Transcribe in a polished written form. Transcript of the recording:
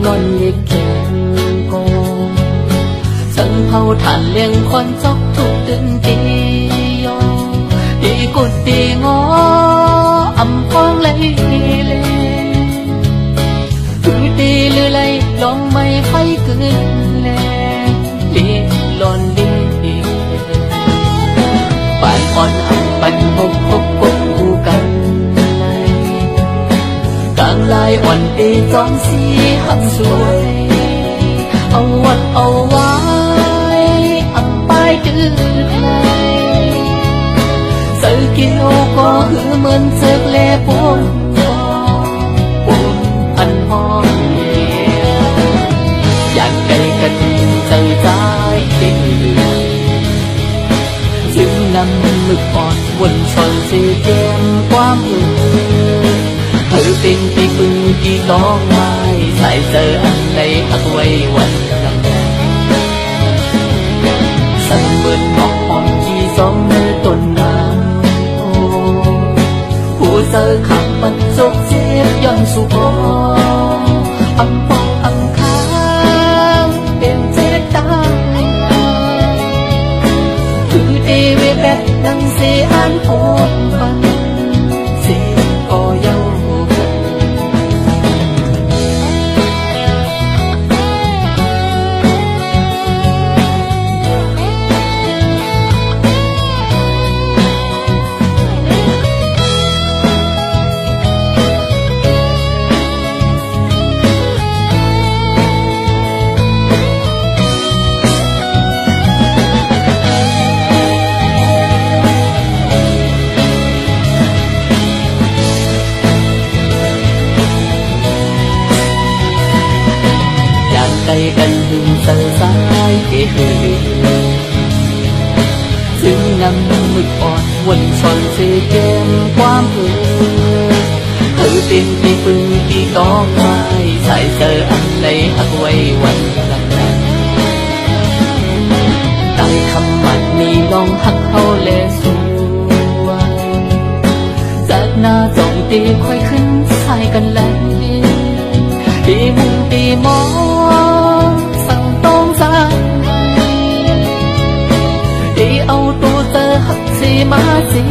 ngon liệt kèm cô sân hậu thản liền con dốc thuộc từng tiêu đi cột đi ngó ấm khoang lấy lên cứ đi lư lay lòng mây phai cứ lên đi lon đi bạn on ấm bánh hốc hốc cốc uกันcàng laiอ่อนดีจ้องสีหักสวยเอาวัดเอาไว้อับไปจืดเลยเสือเกี่ยวก็หือเหมือนเสือเล่ปนพันห้องอยากไกลกันเจอใจที่จึงนำมึกอ่อนวนชนเสียแก้มความเธอเป็นที่พึ่งที่ต้องไม้ใส่เจออันใดหักไว้วันนั้นสั่งเบิดหอกหอมที่สองมือต้นน้ำผู้เจอขับมันจกเจ็บย้อนสู่คออังปองอังค้างเป็นเจ็ดดังคือเดเวแบบนังเสียอันโอนฟันเสียก็เยาใจกันหึงเสือสายเกลือจึงนำมึกอ่อนวนชนเสียแก้มความเธอเป็นที่พึ่งที่ต้องไม้ใส่เจออันใดหักไว้วันนั้นได้คำมันมีลองหักเขาเลสวยจากหน้าจ้องตีค่อยขึ้นใส่กันแล้วตีมุงตีมองสั่งต้องสั่งตีเอาตัวเธอหักสีมาสี